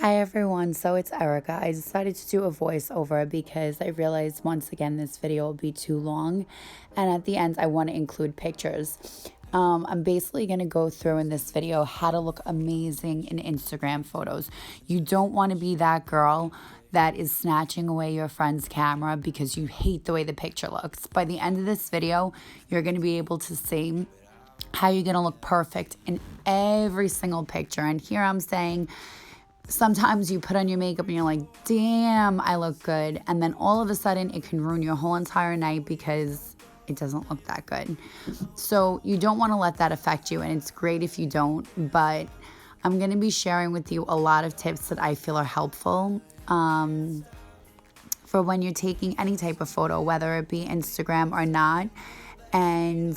Hi everyone, so it's Erica. I decided to do a voiceover because I realized once again this video will be too long, and at the end I want to include pictures. I'm basically going to go through in this video how to look amazing in Instagram photos. You don't want to be that girl that is snatching away your friend's camera because you hate the way the picture looks. By the end of this video, you're going to be able to see how you're going to look perfect in every single picture. And here I'm saying, sometimes you put on your makeup and you're like, damn, I look good. And then all of a sudden it can ruin your whole entire night because it doesn't look that good. So you don't want to let that affect you. And it's great if you don't. But I'm going to be sharing with you a lot of tips that I feel are helpful for when you're taking any type of photo, whether it be Instagram or not. And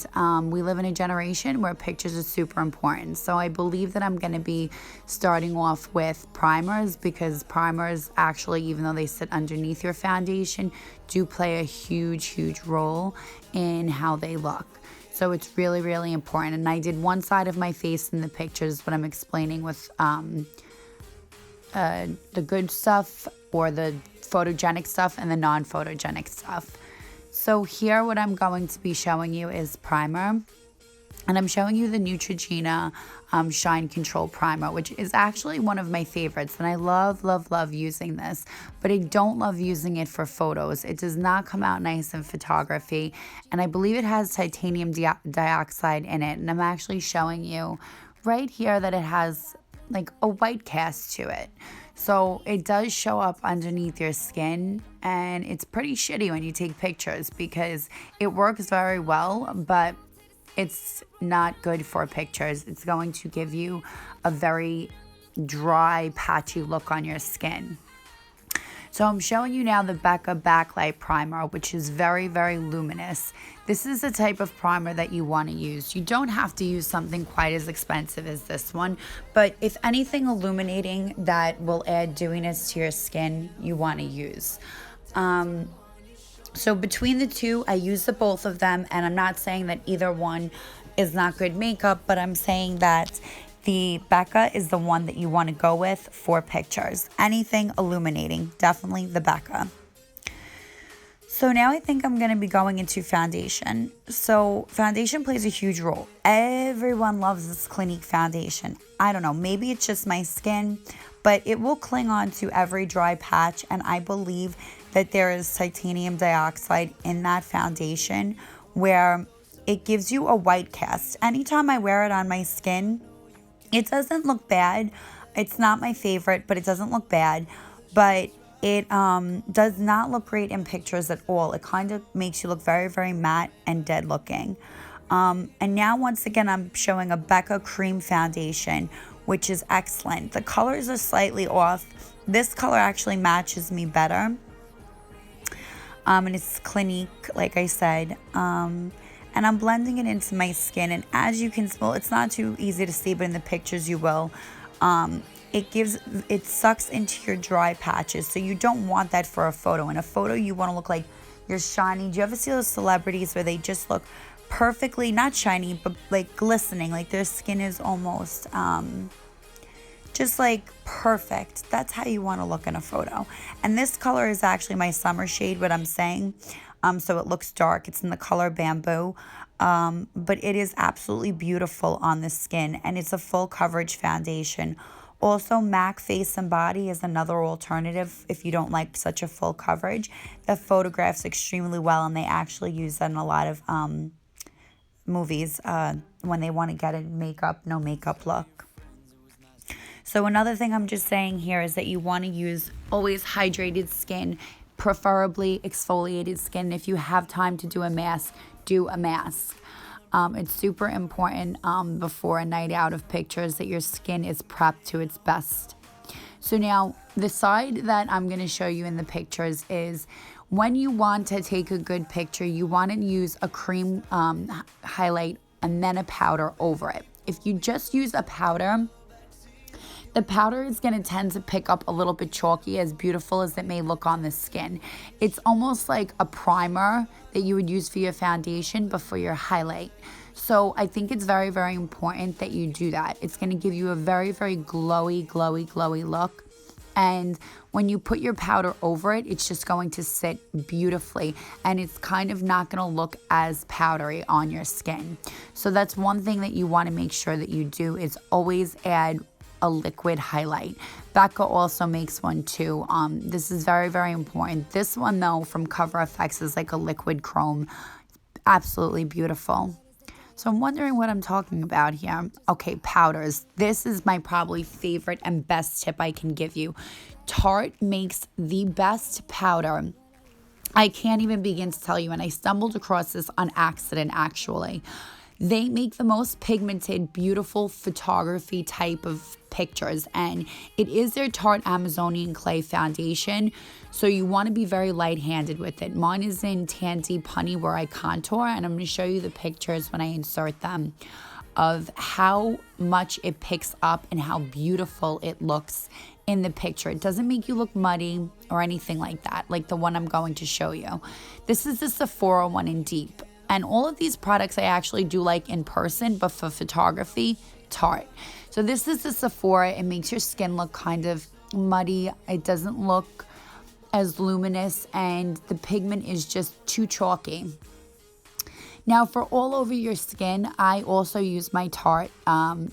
we live in a generation where pictures are super important. So I believe that I'm going to be starting off with primers, because primers actually, even though they sit underneath your foundation, do play a huge role in how they look. So it's really important. And I did one side of my face in the pictures, but I'm explaining with the good stuff, or the photogenic stuff, and the non-photogenic stuff. So here what I'm going to be showing you is primer, and I'm showing you the Neutrogena Shine Control Primer, which is actually one of my favorites, and I love using this, but I don't love using it for photos. It does not come out nice in photography, and I believe it has titanium dioxide in it, and I'm actually showing you right here that it has like a white cast to it. So it does show up underneath your skin, and it's pretty shitty when you take pictures because it works very well, but it's not good for pictures. It's going to give you a very dry, patchy look on your skin. So I'm showing you now the Becca Backlight Primer, which is very luminous. This is the type of primer that you want to use. You don't have to use something quite as expensive as this one, but if anything illuminating that will add dewiness to your skin, you want to use. So between the two, I use the both of them, and I'm not saying that either one is not good makeup, but I'm saying that the Becca is the one that you want to go with for pictures. Anything illuminating, definitely the Becca. So now I think I'm going to be going into foundation. So foundation plays a huge role. Everyone loves this Clinique foundation. I don't know, maybe it's just my skin, but it will cling on to every dry patch, and I believe that there is titanium dioxide in that foundation where it gives you a white cast. Anytime I wear it on my skin, it doesn't look bad. It's not my favorite, but it doesn't look bad. But it does not look great in pictures at all. It kind of makes you look very matte and dead looking. And now once again, I'm showing a Becca Cream Foundation, which is excellent. The colors are slightly off. This color actually matches me better. And it's Clinique, like I said. And I'm blending it into my skin, and as you can smell, it's not too easy to see, but in the pictures you will. It sucks into your dry patches, so you don't want that for a photo. In a photo, you want to look like you're shiny. Do you ever see those celebrities where they just look perfectly, not shiny, but like glistening, like their skin is almost just like perfect? That's how you want to look in a photo. And this color is actually my summer shade, what I'm saying. So it looks dark. It's in the color Bamboo. But it is absolutely beautiful on the skin, and it's a full coverage foundation. Also, MAC Face and Body is another alternative if you don't like such a full coverage. That photographs extremely well, and they actually use that in a lot of movies when they want to get a no makeup look. So another thing I'm just saying here is that you want to use always hydrated skin, preferably exfoliated skin. If you have time to do a mask, do a mask. It's super important before a night out of pictures that your skin is prepped to its best. So now the side that I'm going to show you in the pictures is when you want to take a good picture, you want to use a cream highlight and then a powder over it. If you just use a powder, the powder is going to tend to pick up a little bit chalky, as beautiful as it may look on the skin. It's almost like a primer that you would use for your foundation, but for your highlight. So I think it's very important that you do that. It's going to give you a very glowy look. And when you put your powder over it, it's just going to sit beautifully, and it's kind of not going to look as powdery on your skin. So that's one thing that you want to make sure that you do, is always add a liquid highlight. Becca also makes one too. This is very, very important. This one though from Cover FX is like a liquid chrome. Absolutely beautiful. So I'm wondering what I'm talking about here. Okay, powders. This is my probably favorite and best tip I can give you. Tarte makes the best powder. I can't even begin to tell you, and I stumbled across this on accident actually. They make the most pigmented, beautiful photography type of pictures, and it is their Tarte Amazonian Clay foundation, so you want to be very light-handed with it. Mine is in Tandy Punny where I contour, and I'm going to show you the pictures when I insert them of how much it picks up and how beautiful it looks in the picture. It doesn't make you look muddy or anything like that, like the one I'm going to show you. This is the Sephora one in Deep. And all of these products I actually do like in person, but for photography, Tarte. So this is the Sephora. It makes your skin look kind of muddy. It doesn't look as luminous, and the pigment is just too chalky. Now for all over your skin, I also use my Tarte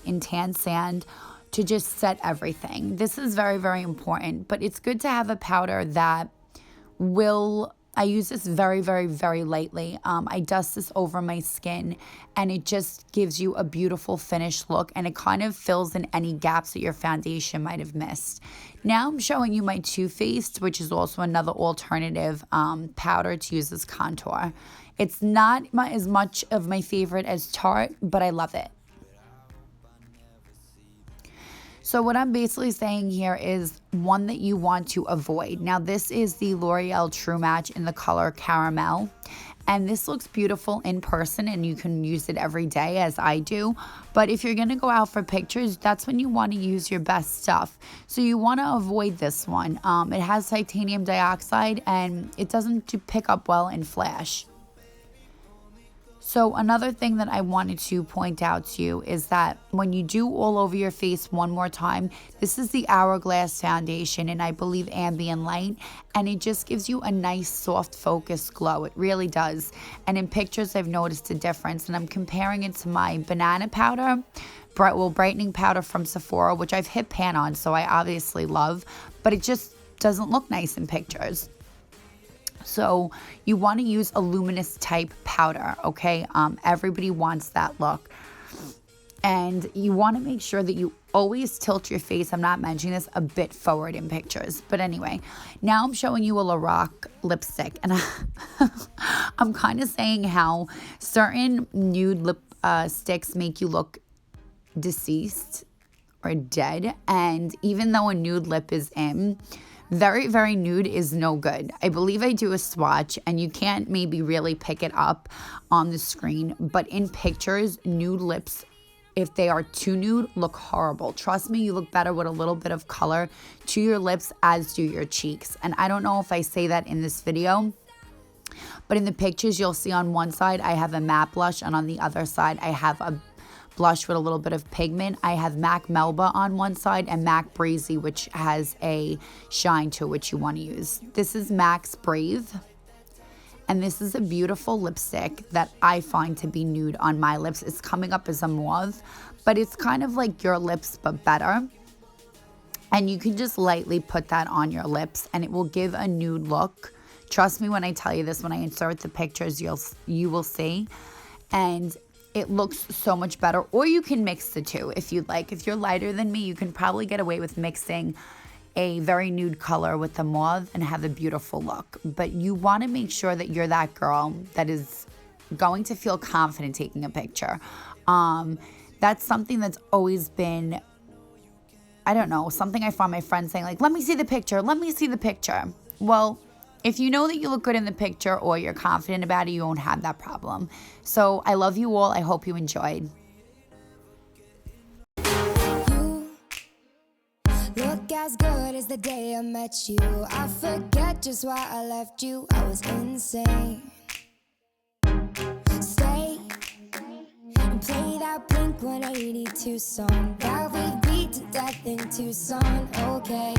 in Tan Sand to just set everything. This is very, very important, but it's good to have a powder that will... I use this very, very, very lightly. I dust this over my skin, and it just gives you a beautiful finished look, and it kind of fills in any gaps that your foundation might have missed. Now I'm showing you my Too Faced, which is also another alternative powder to use as contour. It's not as much of my favorite as Tarte, but I love it. So what I'm basically saying here is one that you want to avoid. Now this is the L'Oreal True Match in the color Caramel. And this looks beautiful in person, and you can use it every day as I do. But if you're going to go out for pictures, that's when you want to use your best stuff. So you want to avoid this one. It has titanium dioxide, and it doesn't pick up well in flash. So another thing that I wanted to point out to you is that when you do all over your face one more time, this is the Hourglass foundation, and I believe ambient light, and it just gives you a nice soft focused glow. It really does. And in pictures I've noticed a difference, and I'm comparing it to my banana powder, brightening powder from Sephora, which I've hit pan on, so I obviously love, but it just doesn't look nice in pictures. So you want to use a luminous type powder, okay? Everybody wants that look. And you want to make sure that you always tilt your face, I'm not mentioning this, a bit forward in pictures. But anyway, now I'm showing you a Lorac lipstick. And I'm kind of saying how certain nude lip sticks make you look deceased or dead. And even though a nude lip is in, very, very nude is no good. I believe I do a swatch, and you can't maybe really pick it up on the screen, but in pictures, nude lips, if they are too nude, look horrible. Trust me, you look better with a little bit of color to your lips, as do your cheeks. And I don't know if I say that in this video, but in the pictures, you'll see on one side, I have a matte blush, and on the other side, I have a blush with a little bit of pigment. I have MAC Melba on one side and MAC Breezy, which has a shine to it, which you want to use. This is MAC's Brave, and this is a beautiful lipstick that I find to be nude on my lips. It's coming up as a mauve, but it's kind of like your lips, but better. And you can just lightly put that on your lips, and it will give a nude look. Trust me when I tell you this, when I insert the pictures, you will see. And it looks so much better. Or you can mix the two if you'd like. If you're lighter than me, you can probably get away with mixing a very nude color with the mauve and have a beautiful look. But you want to make sure that you're that girl that is going to feel confident taking a picture. That's something that's always been, I don't know, something I find my friends saying, like, let me see the picture, let me see the picture. Well, if you know that you look good in the picture or you're confident about it, you won't have that problem. So I love you all. I hope you enjoyed. You look as good as the day I met you. I forget just why I left you. I was insane. Stay and play that Blink 182 song that we beat to death in Tucson. Okay.